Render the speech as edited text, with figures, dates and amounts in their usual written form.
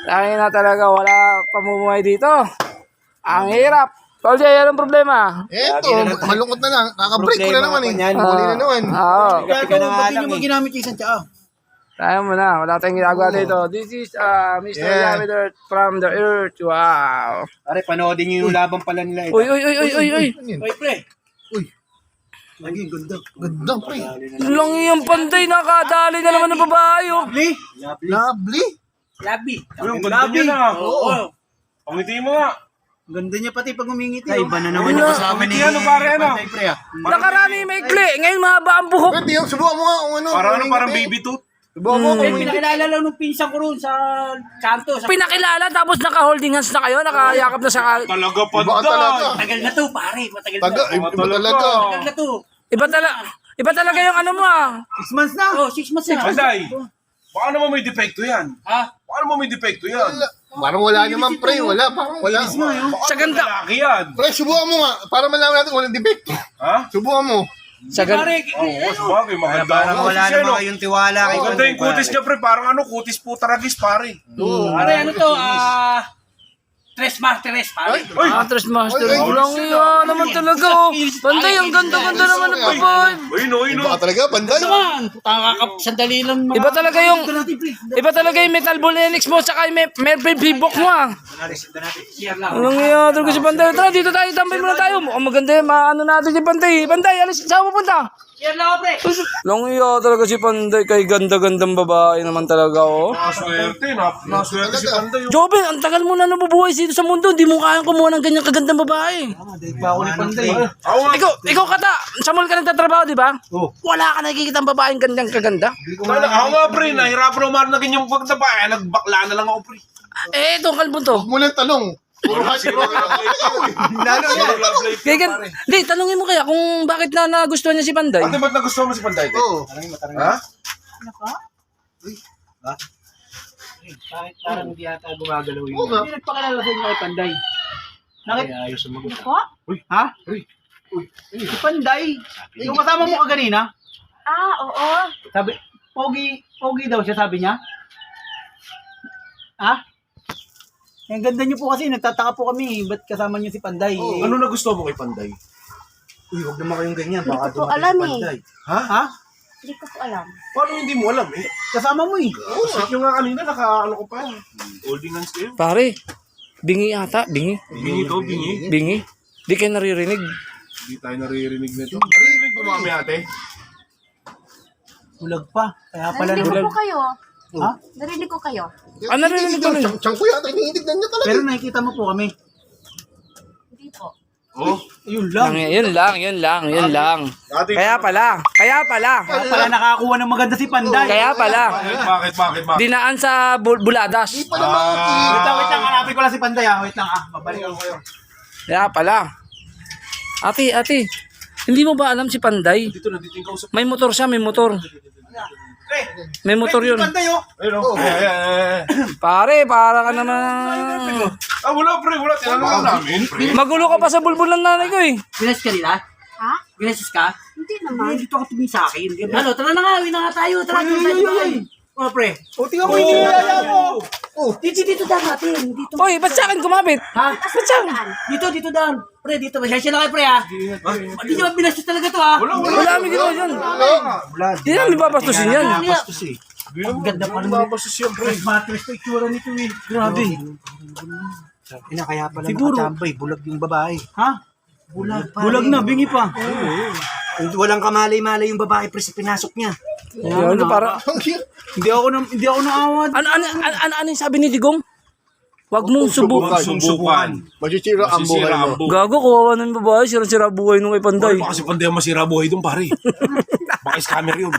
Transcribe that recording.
Dahil na talaga, wala pamumuhay dito. Ang hirap. Tol Jay, anong problema? Eto, malungkot na lang. Kaka-break ko na naman eh. Muli na naman. Oo. Ba't nyo mo ginamit yung isang tsaa? Tayo mo na, wala tayong ginagawa dito. This is Mr. Yamid from the Earth. Wow. Pare, panoodin nyo yung labang pala nila. Uy, uy, uy, uy, uy, uy. Oy, pre. Uy, Lagi, ganda. ganda pre. Lang yung panday, nakadali na naman ng babae. Oh. Lovely. Lovely. Lovely. Yung ganda niya na. Oo. Pangiti mo nga. Ganda niya pati pag umingiti. Ay, iba na naman yung kasama ni... Ano pare, ano? Nakarami may kli. Ngayon mahaba ang buhok. Pwede yung subukan mo nga kung ano. Parang baby tooth. Subukan mo kung Pinakilala lang nung pinsan ko roon sa kanto. Pinakilala tapos naka-holding hands na kayo, nakayakap na sa... Talaga pa Baka talaga. Tagal na to, pare. Matagal na. Taga, iba talaga. Tagal na to. Iba talaga yung ano mo ah. 6 months na. Oh, 6 months na. Panday. Baka naman may depekto yan. Ha? Baka naman may depekto yan. Parang wala naman pre. Wala. Parang wala. Sa ganda. Lalaki yan. Pre, subukan mo nga. Para malaman natin kung walang defect. Ha? Subukan mo. Sa ganda. Pare, Oo, sabagay. Maganda Parang ako. wala naman kayong tiwala kay Maganda yung kutis niya, pre. Parang ano, kutis po taragis, pare. pare, ano to? Tres martires, pare. Tres master. Walang iya naman talaga oh. Panday, ang ganda-ganda naman ng babae. Uy, no, uy, no. Baka talaga, panday. Naman, sandali lang. Iba talaga yung metal ball NX mo saka yung may bibok mo ah. Share lang. Walang iya talaga si Panday. Tara, dito tayo. Tambay muna tayo. Mukhang maganda yung maano natin si Panday. Panday, alis. Saan mo punta? Share lang ako, pre. Walang iya talaga si Panday. Kay ganda-gandang babae naman talaga oh. Naswerte, naswerte si Panday. Jobin, ang tagal mo na nabubuhay dito sa mundo. Hindi mo kayang kumuha ng ganyang kagandang babae. Pa ako ni Panday. Ako nga. Ikaw kata, sa mall ka nagtatrabaho, di ba? Oo. Wala ka nakikita ang babaeng gandang kaganda. Ako nga, pre. Nahirapan naman na ganyang pagtaba. Nagbakla na lang ako, pre. Eh, itong kalbon to. Huwag mo lang talong. Puro ka Siguro Lalo yan. Kaya hindi, tanungin mo kaya kung bakit na nagustuhan niya si Panday. Ate, ba't nagustuhan mo si Panday? Oo. Ha? Bakit parang hindi ata gumagalaw Oo nga. Hindi nagpakilala sa inyo kay Panday. ayos sumagot. Ha? Si Panday. Yung kasama mo ka kanina, Oo. sabi, pogi daw siya, sabi niya. Ha? Ang ganda niyo po kasi, nagtataka po kami, ba't kasama niyo si Panday? Ano nagustuhan mo kay Panday? Uy, huwag naman kayong ganyan. Hindi Baka ko po dumating alam si eh. Panday. Ha? Hindi ko po alam. Paano hindi mo alam eh? Kasama mo eh. Oo, sakit yung nga kanina, naka-ano ko pa. Holding hands kayo. Pare, bingi ata, bingi. Bingi to, bingi. Bingi. Di kayo naririnig. Hindi tayo naririnig nito. Naririnig mo kami ate? Bulag pa. Kaya pala Narinig bulag. ko po kayo. Ha? Narinig ko kayo. Narinig ko rin. Tiyang ko yata, iniintignan niya talaga. Pero nakikita mo po kami. Hindi po. Oo. Yun lang. Yun lang. Ate, Kaya pala. Kaya pala nakakuha ng maganda si Panday. Kaya pala. bakit? Dinaan sa buladas. Di pa naman. Wait lang. Hanapin ko lang si Panday ha. Wait lang Mabalik ako kayo. Kaya pala. Ate. Hindi mo ba alam si Panday? dito ikaw sa... May motor siya, may motor. May motor yun. Si Panday oh. Ayun o. Pare, para ka naman. Wala pre, wala. Tinanong lang namin. Pre. Magulo ka pa sa bulbul ng nanay ko eh. Binasis ka nila? Ha? Binasis ka? Hindi naman. Dito ka tumingin sa akin. Ano, tara na nga. Uwi na nga tayo. Tara tayo. O, pre. O, tingnan mo yung nilala mo. Dito daan natin. Dito. Oy, ba't sa akin kumapit? Ha? Ba't sa akin? Dito daan. Pre, dito. Masyasya na kayo, pre, ha? Hindi nyo binasis talaga to, ha? Wala. Wala kami ginawa dyan. Hindi namin babastusin yan. Ang ganda pa naman. Babasos yan pre. Matres pa itsura nito, eh. Grabe. Kaya pala Siguro. nakachambay. Bulag yung babae. Ha? Bulag na, bingi pa. Walang kamalay-malay yung babae pre sa pinasok niya. Ano para? Hindi ako naawad. Ano yung sabi ni Digong? Wag mong subukan. Susubukan. Masisira ang buhay Masisira ang mo. buhay. Gago, kawawa ng babae. Sira-sira buhay nung kay Panday. Baka si Panday ang masira buhay doon pare. Baka scammer yun.